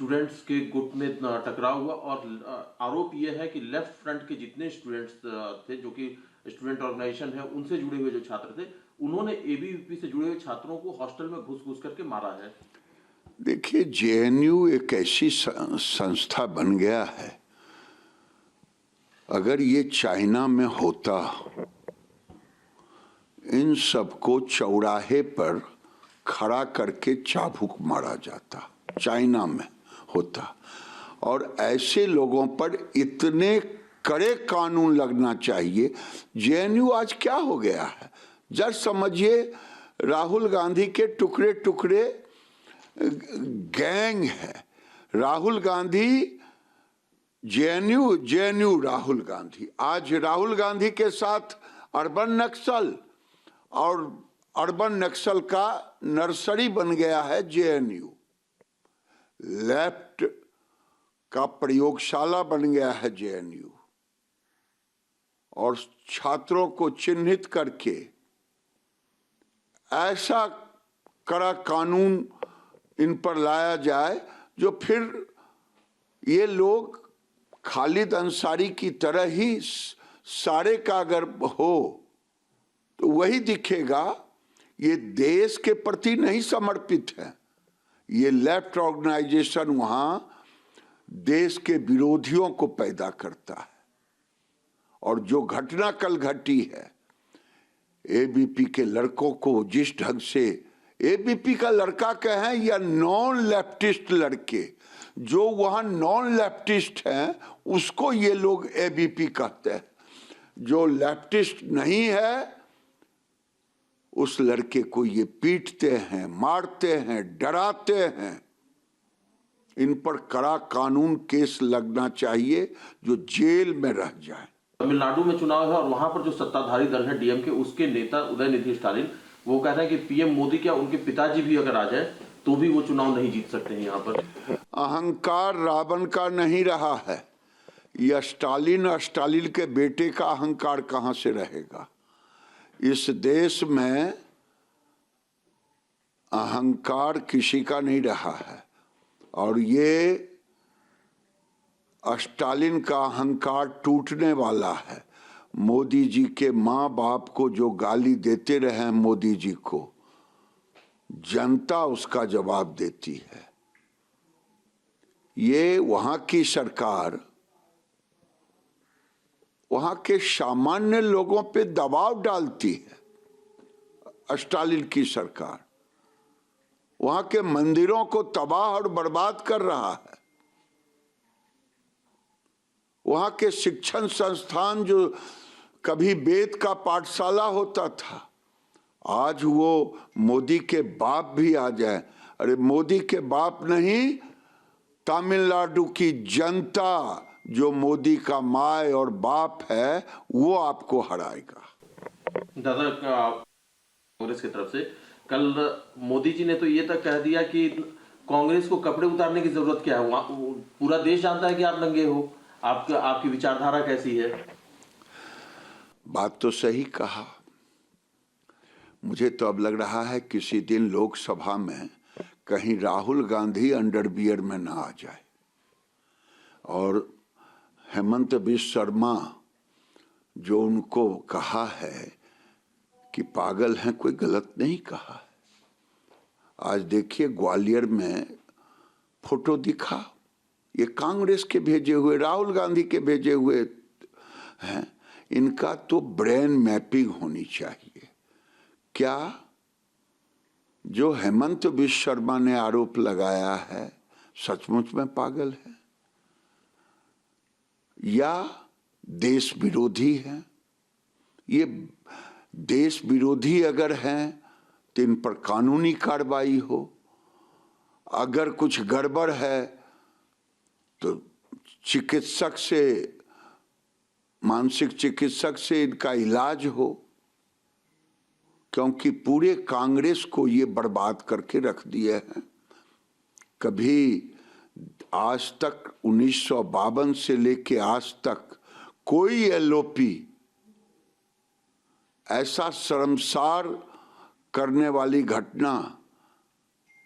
Students के गुट में टकराव हुआ और आरोप यह है कि लेफ्ट फ्रंट के जितने स्टूडेंट्स थे, जो कि स्टूडेंट ऑर्गेनाइजेशन है, उनसे जुड़े हुए जो छात्र थे, उन्होंने एबीवीपी से जुड़े हुए छात्रों को हॉस्टल में घुस घुस करके मारा है। देखिए, जेएनयू एक ऐसी संस्था बन गया है, अगर ये चाइना में होता, इन सबको चौराहे पर खड़ा करके चाबुक मारा जाता। चाइना में होता, और ऐसे लोगों पर इतने कड़े कानून लगना चाहिए। जेएनयू आज क्या हो गया है, जब समझिए राहुल गांधी के टुकड़े टुकड़े गैंग है। Rahul Gandhi JNU, JNU Rahul Gandhi. आज राहुल गांधी के साथ अर्बन नक्सल, और अर्बन नक्सल का नर्सरी बन गया है जेएनयू। लेफ्ट का प्रयोगशाला बन गया है जेएनयू, और छात्रों को चिन्हित करके ऐसा कड़ा कानून इन पर लाया जाए, जो फिर ये लोग खालिद अंसारी की तरह ही सारे का अगर हो तो वही दिखेगा, ये देश के प्रति नहीं समर्पित है। ये लेफ्ट ऑर्गेनाइजेशन वहां देश के विरोधियों को पैदा करता है। और जो घटना कल घटी है, एबीपी के लड़कों को जिस ढंग से, एबीपी का लड़का कहें या नॉन लेफ्टिस्ट लड़के, जो वहां नॉन लेफ्टिस्ट हैं उसको ये लोग एबीपी कहते हैं। जो लेफ्टिस्ट नहीं है उस लड़के को ये पीटते हैं, मारते हैं, डराते हैं। इन पर कड़ा कानून केस लगना चाहिए, जो जेल में रह जाए। तमिलनाडु में चुनाव है और वहां पर जो सत्ताधारी दल है डीएमके, उसके नेता उदयनिधि स्टालिन, वो कह रहे हैं कि पीएम मोदी क्या उनके पिताजी भी अगर आ जाए तो भी वो चुनाव नहीं जीत सकते हैं यहाँ पर। अहंकार रावण का नहीं रहा है, यह स्टालिन और स्टालिन के बेटे का अहंकार कहां से रहेगा। इस देश में अहंकार किसी का नहीं रहा है, और ये स्टालिन का अहंकार टूटने वाला है। मोदी जी के माँ बाप को जो गाली देते रहे मोदी जी को, जनता उसका जवाब देती है। ये वहां की सरकार वहां के सामान्य लोगों पे दबाव डालती है। स्टालिन की सरकार वहां के मंदिरों को तबाह और बर्बाद कर रहा है। वहां के शिक्षण संस्थान, जो कभी वेद का पाठशाला होता था, आज वो मोदी के बाप भी आ जाए, अरे मोदी के बाप नहीं, तमिलनाडु की जनता जो मोदी का माय और बाप है, वो आपको हराएगा। दादा, कांग्रेस की तरफ से कल मोदी जी ने तो ये तक कह दिया कि कांग्रेस को कपड़े उतारने की जरूरत क्या है, पूरा देश जानता है कि आप नंगे हो, आपकी विचारधारा कैसी है। बात तो सही कहा। मुझे तो अब लग रहा है किसी दिन लोकसभा में कहीं राहुल गांधी अंडरवियर में ना आ जाए, और हेमंत बिश्व शर्मा जो उनको कहा है कि पागल हैं, कोई गलत नहीं कहा है। आज देखिए ग्वालियर में फोटो दिखा, ये कांग्रेस के भेजे हुए, राहुल गांधी के भेजे हुए हैं। इनका तो ब्रेन मैपिंग होनी चाहिए। क्या जो हेमंत बिश्व शर्मा ने आरोप लगाया है सचमुच में पागल है या देश विरोधी है? ये देश विरोधी अगर हैं तो इन पर कानूनी कार्रवाई हो, अगर कुछ गड़बड़ है तो चिकित्सक से, मानसिक चिकित्सक से इनका इलाज हो, क्योंकि पूरे कांग्रेस को ये बर्बाद करके रख दिए हैं। कभी आज तक 1952 से लेके आज तक कोई एलओपी ऐसा शर्मसार करने वाली घटना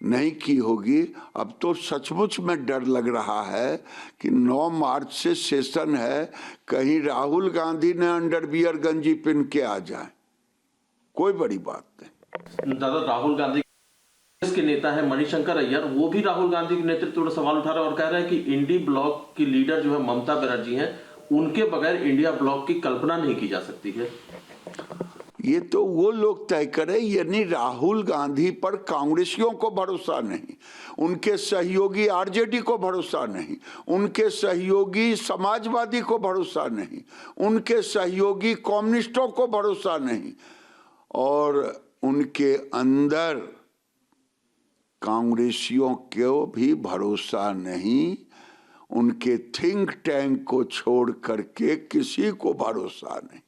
नहीं की होगी। अब तो सचमुच में डर लग रहा है कि 9 मार्च से सेशन है, कहीं राहुल गांधी ने अंडरवियर गंजी पहन के आ जाए, कोई बड़ी बात नहीं। दादा, राहुल गांधी के नेता है मणिशंकर अय्यर, वो भी राहुल गांधी के नेतृत्व में सवाल उठा रहे हैं और कह रहे हैं कि इंडी ब्लॉक की लीडर जो है ममता बनर्जी हैं, उनके बगैर इंडिया ब्लॉक की कल्पना नहीं की जा सकती है। ये तो वो लोग तय करें, यानी राहुल गांधी पर कांग्रेसियों को भरोसा नहीं, उनके सहयोगी आरजेडी को भरोसा नहीं, उनके सहयोगी समाजवादी को भरोसा नहीं, उनके सहयोगी कम्युनिस्टों को भरोसा नहीं, और उनके अंदर कांग्रेसियों को भी भरोसा नहीं। उनके थिंक टैंक को छोड़ करके किसी को भरोसा नहीं।